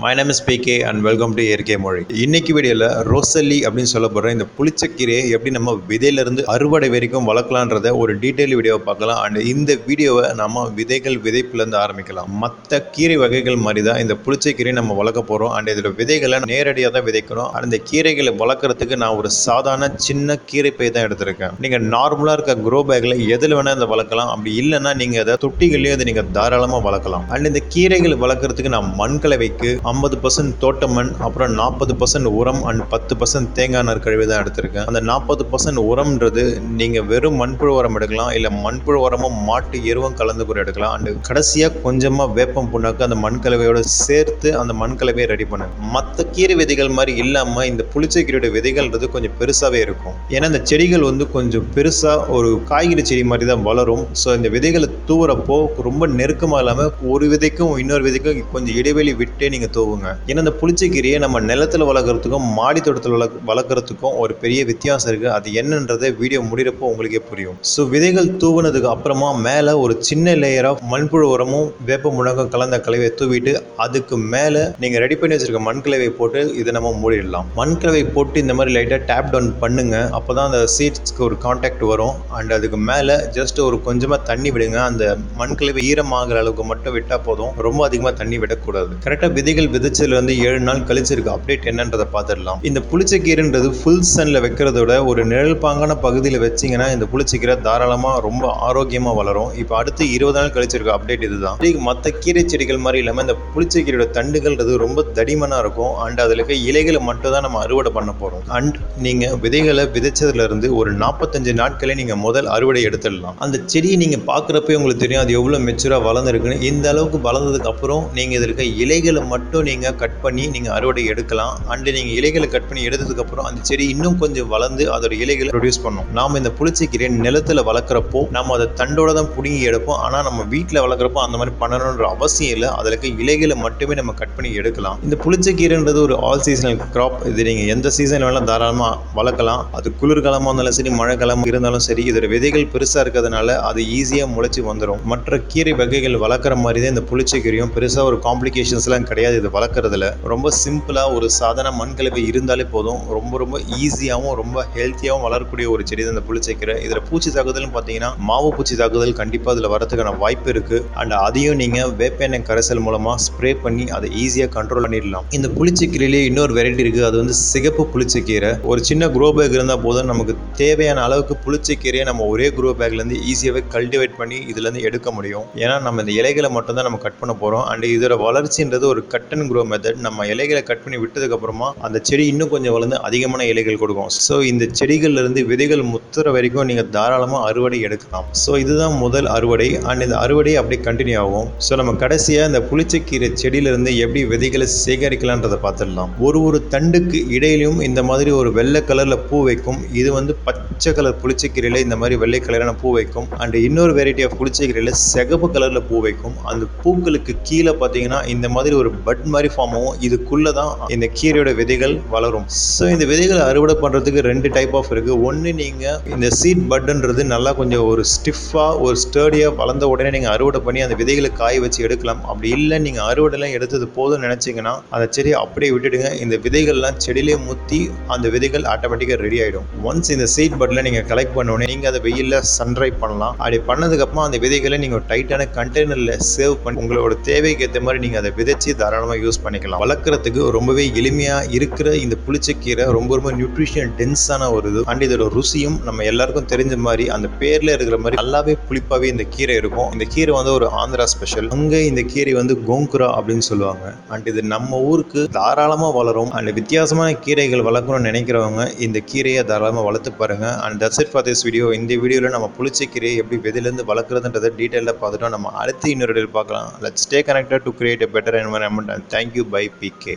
My name is PK and welcome to இயற்கை மொழி. இன்னைக்கு வீடியோல ரோசல்லி அப்படின்னு சொல்லப்படுற இந்த புளிச்சக்கீரையை எப்படி நம்ம விதையில இருந்து அறுவடை வரைக்கும் வளர்க்கலான்றத ஒரு டீடைல் வீடியோ பார்க்கலாம். அண்ட் இந்த வீடியோவை நம்ம விதைகள் விதைப்புல இருந்து ஆரம்பிக்கலாம். மற்ற கீரை வகைகள் மாதிரி தான் இந்த புளிச்சக்கீரையை நம்ம வளர்க்க போறோம். அண்ட் இதோட விதைகளை நேரடியாக தான் விதைக்கணும். அந்த கீரைகளை வளர்க்கறதுக்கு நான் ஒரு சாதாரண சின்ன கீரை பை தான் எடுத்திருக்கேன். நீங்க நார்மலா இருக்க க்ரோ பேக்ல எதில் வேணா இதை வளர்க்கலாம். அப்படி இல்லைன்னா நீங்க அதை தொட்டிகள்லயே அதை நீங்க தாராளமா வளர்க்கலாம். அண்ட் இந்த கீரைகள் வளர்க்கறதுக்கு நான் மண்கலவைக்கு 50% தோட்ட மண், அப்புறம் 40% உரம் அண்ட் 10% தேங்காய் நார் கழிவு தான் எடுத்திருக்கேன். அந்த 40% உரம்ன்றது நீங்க வெறும் மண்புழு உரம் எடுக்கலாம், இல்ல மண்புழு உரமும் மாட்டு எருவும் கலந்து கூட எடுக்கலாம். அண்ட் கடைசியா கொஞ்சமா வேப்பம் புண்ணாக்கு அந்த மண்கலவையோட சேர்த்து அந்த மண்கலவையை ரெடி பண்ணுங்க. மற்ற கீரை விதைகள் மாதிரி இல்லாம இந்த புளிச்சக்கீரையோட விதைகள்ன்றது கொஞ்சம் பெருசாவே இருக்கும். ஏன்னா இந்த செடிகள் கொஞ்சம் பெருசா ஒரு காய்கறி செடி மாதிரி தான் வளரும். ஸோ இந்த விதைகளை தூவுறப்போ ரொம்ப நெருக்கமா இல்லாம ஒரு விதைக்கும் இன்னொரு விதைக்கும் கொஞ்சம் இடைவெளி விட்டே நீங்க தூவுங்க. ஏன்னா இந்த புளிச்சக்கீரையை நம்ம நிலத்துல வளர்க்கறதுக்கும் மாடி தோட்டத்தில் வளர்க்கறதுக்கும் ஒரு பெரிய வித்தியாசம் இருக்கு. அது என்னன்றதை வீடியோ முடிகிறப்போ உங்களுக்கே புரியும். ஸோ விதைகள் தூவுனதுக்கு அப்புறமா மேல ஒரு சின்ன லேயர் ஆஃப் மண்புழு உரமும் வேப்ப முழங்கும் கலந்த கலவையை தூவிட்டு அதுக்கு மேல நீங்க ரெடி பண்ணி வச்சிருக்க மண்கலவை போட்டு இதை நம்ம மூடிடலாம். மண்கலவை போட்டு இந்த மாதிரி லைட்டா டேப் டவுன் பண்ணுங்க. அப்பதான் அந்த சீட்ஸ்க்கு ஒரு கான்டாக்ட் வரும். அண்ட் அதுக்கு மேல ஜஸ்ட் ஒரு கொஞ்சமா தண்ணி விடுங்க. அந்த மண்கலவை ஈரமாகிற அளவுக்கு மட்டும் விட்டா போதும். ரொம்ப அதிகமா தண்ணி விடக்கூடாது. கரெக்டா விதைகள் விதைச்சதுல 7 நாள் கழிச்சு இருக்கு அப்டேட் என்னன்றதை பார்த்துடலாம். இந்த புளிச்சக்கீரைன்றது ஃபுல் சன்ல வைக்கிறதோட ஒரு நிழல் பாங்கான பகுதியில் வச்சிங்கன்னா இந்த புளிச்சக்கீரை தாராளமா ரொம்ப ஆரோக்கியமா வளரும். இப்போ அடுத்து 20 நாள் கழிச்சு இருக்க அப்டேட் இதுதான். மற்ற கீரை செடிகள் மாதிரி இல்லாம இந்த புளிச்சக்கீரையோட தண்டுகள்ன்றது ரொம்ப தடிமனா இருக்கும். அண்ட் அதுல இருக்க இலைகளை மட்டும் தான் நம்ம அறுவடை பண்ண போறோம். அண்ட் நீங்க விதைகளை விதைச்சதுல இருந்து ஒரு 45 நாட்களே நீங்க முதல் அறுவடை எடுத்துடலாம். அந்த செடியை நீங்க பாக்குறப்ப உங்களுக்கு தெரியும் அது எவ்வளவு மெச்சூரா வளர்ந்துருக்குன்னு. இந்த அளவுக்கு வளர்ந்ததுக்கு அப்புறம் நீங்க இதுல இருக்க இலைகளை மட்டும் நீங்க கட் பண்ணி நீங்க அறுவடை எடுக்கலாம். அண்ட் நீங்க இலைகளை கட் பண்ணி எடுத்ததுக்கு அப்புறம் அந்த செடி இன்னும் கொஞ்சம் வளர்ந்து அதோட இலைகளை ப்ரொடியூஸ் பண்ணும். நாம இந்த புளிச்சக்கீரை நிலத்துல வளர்க்குறப்போ நம்ம அதை தண்டோட தான் புடுங்கி எடுப்போம். ஆனா நம்ம வீட்டுல வளர்க்குறப்போ அந்த மாதிரி பண்ணணும்ன்ற அவசியம் இல்லை. அதுல இருக்க இலைகளை மட்டுமே நம்ம கட் பண்ணி எடுக்கலாம். இந்த புளிச்சக்கீரைன்றது ஒரு ஆல் சீசனல் கிராப். இது நீங்க எந்த சீசன் வேணாலும் தாராளமா வளர்க்கலாம். அது குளிர்காலமா இருந்தாலும் சரி, மழை காலமா இருந்தாலும் சரி. இதோட விதைகள் பெருசா இருக்கிறதுனால அது ஈஸியா முளைச்சு வந்துடும். மற்ற கீரை வகைகள் வளர்க்குற மாதிரி தான் இந்த புளிச்சக்கீரையும். பெருசா ஒரு காம்ப்ளிகேஷன்ஸ் எல்லாம் கிடையாது. இது வளர்க்குறதுல ரொம்ப சிம்பிளா ஒரு சாதாரண மண்கலவை இருந்தாலே போதும். ரொம்ப ஈஸியாகவும் ரொம்ப ஹெல்த்தியாகவும் வளரக்கூடிய ஒரு செடி தான் இந்த புளிச்சக்கீரை. இதுல பூச்சி தாக்குதல் பார்த்தீங்கன்னா மாவு பூச்சி தாக்குதல் கண்டிப்பா இதுல வரதுக்கான வாய்ப்பு இருக்கு. அண்ட் அதையும் நீங்க வேப்ப எண்ணெய் கரைசல் மூலமா ஸ்ப்ரே பண்ணி அதை ஈஸியா கண்ட்ரோல் பண்ணிடலாம். இந்த புளிச்சக்கீரையிலேயே இன்னொரு வெரைட்டி இருக்கு. அது சிகப்பு புளிச்சக்கீரை. ஒரு சின்ன க்ரோ பேக் இருந்தா போதும். நமக்கு தேவையான அளவுக்கு புளிச்சக்கீரையை நம்ம ஒரே க்ரோ பேக்ல இருந்து ஈஸியாவே கல்டிவேட் பண்ணி இதுல இருந்து எடுக்க முடியும். ஏன்னா நம்ம இந்த இலைகளை மட்டும் தான் நம்ம கட் பண்ண போறோம். அண்ட் இதோட வளர்ச்சின்றது ஒரு கட் அண்ட் க்ரோ மெத்தட். நம்ம இலைகளை கட் பண்ணி விட்டதுக்கு அப்புறமா அந்த செடி இன்னும் கொஞ்சம் வளர்ந்து அதிகமான இலைகள் கொடுக்கும். ஸோ இந்த செடிகள்ல இருந்து விதைகள் முத்துற வரைக்கும் நீங்க தாராளமா அறுவடை எடுக்கலாம். ஸோ இதுதான் முதல் அறுவடை. அண்ட் இந்த அறுவடை அப்படியே கண்டினியூ ஆகும். ஸோ நம்ம கடைசியா இந்த புளிச்சக்கீரை செடியில இருந்து எப்படி விதைகளை சேகரிக்கலான்றதை பார்த்துடலாம். ஒரு தண்டுக்கு இடையிலும் இந்த மாதிரி ஒரு வெள்ளை கலர்ல பூ வைக்கும். இது பச்சை கலர் புளிச்சக்கீரையில இந்த மாதிரி வெள்ளை கலரான பூ வைக்கும். அண்ட் இன்னொரு வெரைட்டி ஆஃப் புளிச்சக்கீரையில சிகப்பு கலர்ல பூ வைக்கும். அந்த பூக்களுக்கு கீழே பார்த்தீங்கன்னா இந்த மாதிரி ஒரு பட் மாதிரி ஃபார்ம் ஆகும். இதுக்குள்ளதான் இந்த கீரையோட விதைகள் வளரும். ஸோ இந்த விதைகளை அறுவடை பண்றதுக்கு 2 டைப் ஆஃப் இருக்கு. ஒன்று நீங்க இந்த சீட் பட்ன்றது நல்லா கொஞ்சம் ஒரு ஸ்டிஃபா ஒரு ஸ்டர்டியா வளர்ந்த உடனே நீங்க அறுவடை பண்ணி அந்த விதைகளை காய வச்சு எடுக்கலாம். அப்படி இல்லை நீங்க அறுவடைலாம் எடுத்தது போதும் நினைச்சீங்கன்னா அந்த செடியை அப்படியே விட்டுடுங்க. இந்த விதைகள்லாம் செடியிலே முத்தி அந்த விதைகள் ஆட்டோமேட்டிக்கா ரெடி ஆயிடும். ஒன்ஸ் இந்த சீட் பட்ல நீங்க கலெக்ட் பண்ண உடனே நீங்க அதை வெயில்ல சன்ட்ரை பண்ணலாம். அப்படி பண்ணதுக்கு அப்புறம் அந்த விதைகளை நீங்க டைட்டான கண்டெய்னர்ல சேவ் பண்ணி உங்களோட தேவைக்கு ஏற்ற மாதிரி நீங்க அதை விதைச்சு தாராளமா யூஸ் பண்ணிக்கலாம். வளர்க்கறதுக்கு ரொம்பவே எளிமையா இருக்கிற இந்த புளிச்சக்கீரை ரொம்ப நியூட்ரிஷன் டென்ஸான ஒரு இது. அண்ட் இதோட ருசியும் நம்ம எல்லாருக்கும் தெரிஞ்ச மாதிரி அந்த பேர்ல இருக்கிற மாதிரி நல்லாவே புளிப்பாவே இந்த கீரை இருக்கும். இந்த கீரை ஒரு ஆந்திரா ஸ்பெஷல். அங்க இந்த கீரை கோங்குரா அப்படின்னு சொல்லுவாங்க. அண்ட் இது நம்ம ஊருக்கு தாராளமா வளரும். அண்ட் வித்தியாசமான கீரைகள் வளர்க்கணும்னு நினைக்கிறவங்க இந்த கீரையை தாராளமா வளர்த்து பாருங்க. And that's it for this video. இந்த வீடியோல நம்ம புளிச்சக்கீரையை எப்படி விதையிலிருந்து வளர்க்குறதுன்றதை டீட்டெயிலாக பார்த்துட்டோம். நம்ம அடுத்து இன்னொரு பார்க்கலாம். Let's stay connected to create a better environment and thank you by PK.